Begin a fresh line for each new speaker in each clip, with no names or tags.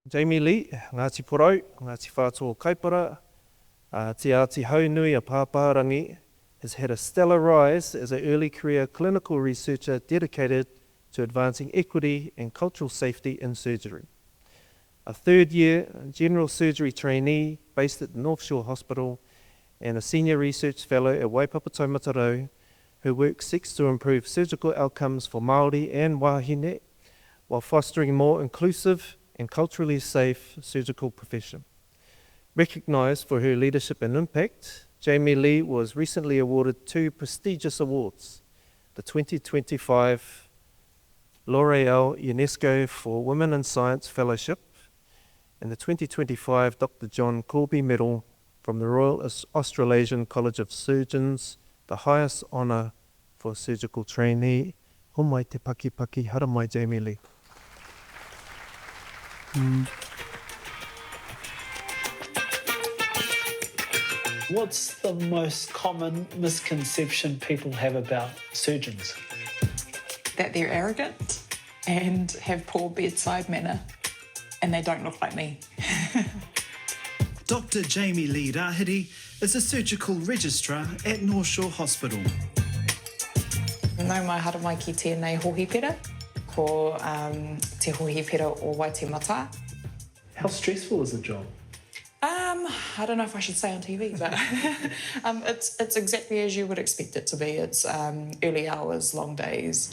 Jamie-Lee, Ngāti Porou, Ngāti Whātua Kaipara, Te Ātihaunui-a-Pāpārangi has had a stellar rise as an early career clinical researcher dedicated to advancing equity and cultural safety in surgery. A third year general surgery trainee based at the North Shore Hospital and a senior research fellow at Waipapa Taumatarau, her work seeks to improve surgical outcomes for Māori and wāhine while fostering more inclusive and culturally safe surgical profession. Recognised for her leadership and impact, Jamie-Lee was recently awarded 2 prestigious awards, the 2025 L'Oreal UNESCO for Women in Science Fellowship and the 2025 Dr. John Corby Medal from the Royal Australasian College of Surgeons, the highest honour for a surgical trainee. Homai te paki paki, hara mai Jamie-Lee.
What's the most common misconception people have about surgeons?
That they're arrogant and have poor bedside manner, and they don't look like me.
Dr. Jamie-Lee Rahiri is a surgical registrar at North Shore Hospital.
Nau mai hara mai ki tēnei hohipera, ko te hohipera o Waitemata.
How stressful is the job?
I don't know if I should say on TV, but it's exactly as you would expect it to be. It's early hours, long days.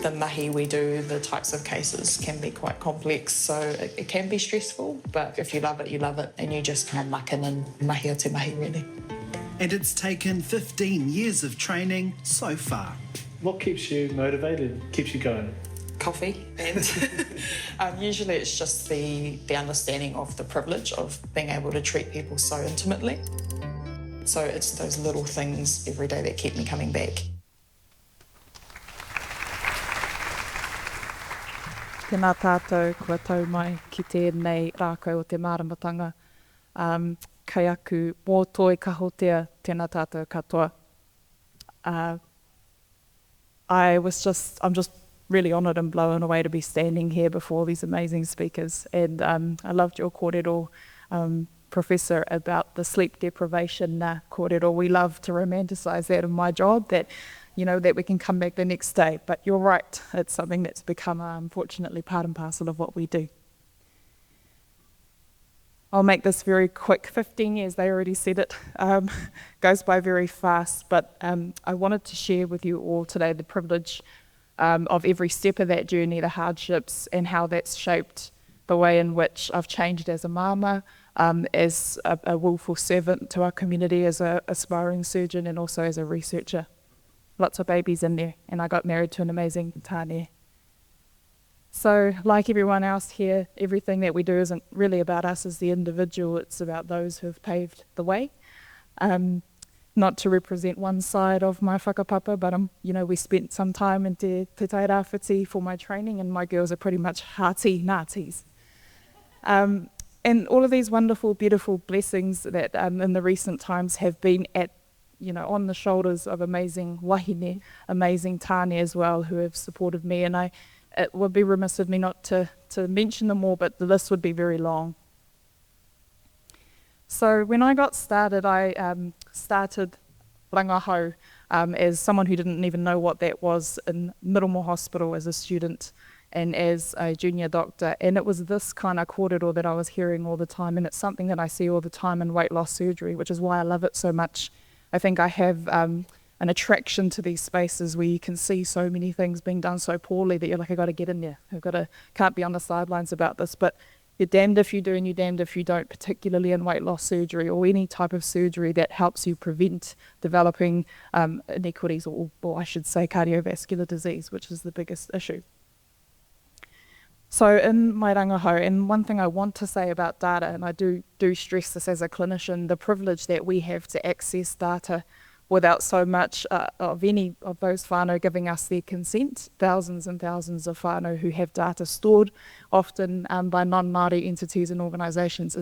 The mahi we do, the types of cases can be quite complex, so it can be stressful, but if you love it, you love it, and you just kind of muck in and mahi o te mahi, really.
And it's taken 15 years of training so far.
What keeps you motivated, keeps you going?
Coffee, and usually it's just the understanding of the privilege of being able to treat people so intimately. So it's those little things every day that keep me coming back.
Tēnā tātou kua tau mai ki tēnei rākau o te māramatanga. Kai aku mō toi kahotea tēnā tātou katoa. I'm just really honoured and blown away to be standing here before these amazing speakers. And I loved your kōrero, Professor, about the sleep deprivation kōrero. We love to romanticise that in my job, that that we can come back the next day. But you're right, it's something that's become, unfortunately, part and parcel of what we do. I'll make this very quick. 15 years, they already said it, goes by very fast. But I wanted to share with you all today the privilege of every step of that journey, the hardships, and how that's shaped the way in which I've changed as a mama, as a willful servant to our community, as an aspiring surgeon, and also as a researcher. Lots of babies in there, and I got married to an amazing tāne. So, like everyone else here, everything that we do isn't really about us as the individual, it's about those who have paved the way. Not to represent one side of my whakapapa, but we spent some time in te tairawhiti for my training, and my girls are pretty much Hāti Ngātis. And all of these wonderful, beautiful blessings that in the recent times have been on the shoulders of amazing wāhine, amazing tāne as well, who have supported me, and it would be remiss of me not to mention them all, but the list would be very long. So when I got started, I started rangahau as someone who didn't even know what that was in Middlemore Hospital as a student and as a junior doctor. And it was this kind of kōrero that I was hearing all the time, and it's something that I see all the time in weight loss surgery, which is why I love it so much. I think I have an attraction to these spaces where you can see so many things being done so poorly that you're like, I've got to get in there. Can't be on the sidelines about this. But you're damned if you do and you're damned if you don't, particularly in weight loss surgery or any type of surgery that helps you prevent developing inequities or I should say cardiovascular disease, which is the biggest issue. So in my rangahau, and one thing I want to say about data, and I do stress this as a clinician, the privilege that we have to access data without so much of any of those whānau giving us their consent. Thousands and thousands of whānau who have data stored, often by non-Māori entities and organisations.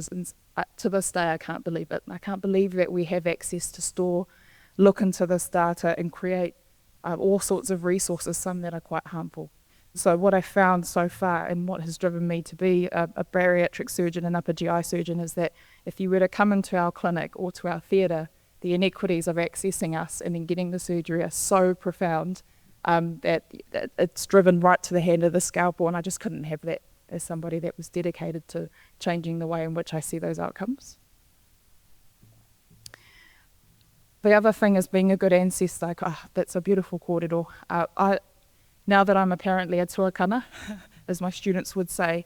To this day, I can't believe it. I can't believe that we have access to store, look into this data and create all sorts of resources, some that are quite harmful. So what I found so far and what has driven me to be a bariatric surgeon and upper GI surgeon is that if you were to come into our clinic or to our theatre, the inequities of accessing us and then getting the surgery are so profound that it's driven right to the hand of the scalpel, and I just couldn't have that as somebody that was dedicated to changing the way in which I see those outcomes. The other thing is being a good ancestor. That's a beautiful kōrero. Now that I'm apparently a tuakana, as my students would say,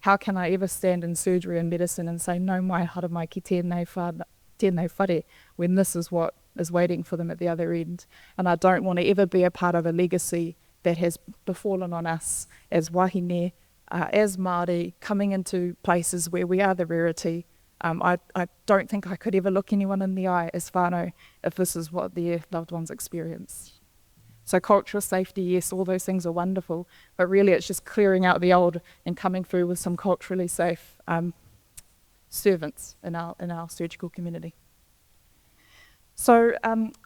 how can I ever stand in surgery and medicine and say, no mai hara mai ki tēnei whare, when this is what is waiting for them at the other end. And I don't want to ever be a part of a legacy that has befallen on us as wāhine, as Māori, coming into places where we are the rarity. I don't think I could ever look anyone in the eye as whānau if this is what their loved ones experience. So cultural safety, yes, all those things are wonderful, but really it's just clearing out the old and coming through with some culturally safe servants in our surgical community. So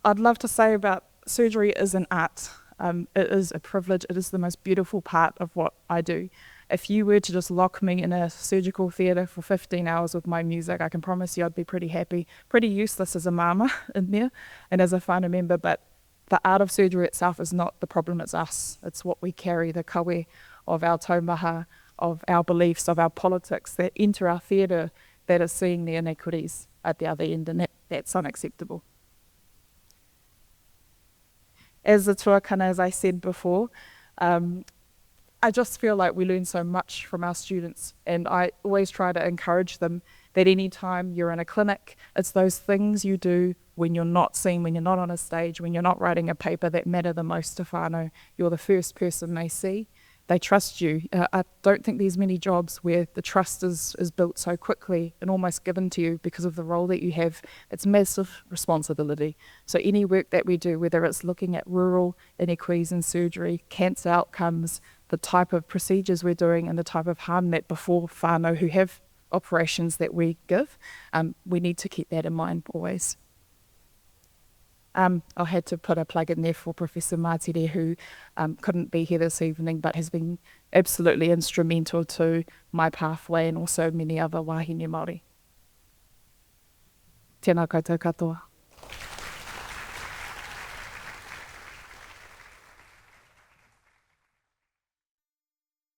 I'd love to say about surgery is an art. It is a privilege. It is the most beautiful part of what I do. If you were to just lock me in a surgical theatre for 15 hours with my music, I can promise you I'd be pretty happy, pretty useless as a mama in there and as a whānau member, but the art of surgery itself is not the problem, it's us. It's what we carry, the kawe of our taumaha, of our beliefs, of our politics that enter our theatre that are seeing the inequities at the other end, and that's unacceptable. As a tuakana, as I said before, I just feel like we learn so much from our students, and I always try to encourage them that any time you're in a clinic, it's those things you do when you're not seen, when you're not on a stage, when you're not writing a paper that matter the most to whānau. You're the first person they see. They trust you. I don't think there's many jobs where the trust is built so quickly and almost given to you because of the role that you have. It's massive responsibility. So any work that we do, whether it's looking at rural inequities in surgery, cancer outcomes, the type of procedures we're doing and the type of harm that before whānau who have operations that we give, we need to keep that in mind always. I had to put a plug in there for Professor Mātere, who couldn't be here this evening, but has been absolutely instrumental to my pathway and also many other wāhine Māori. Tēnā koutou katoa.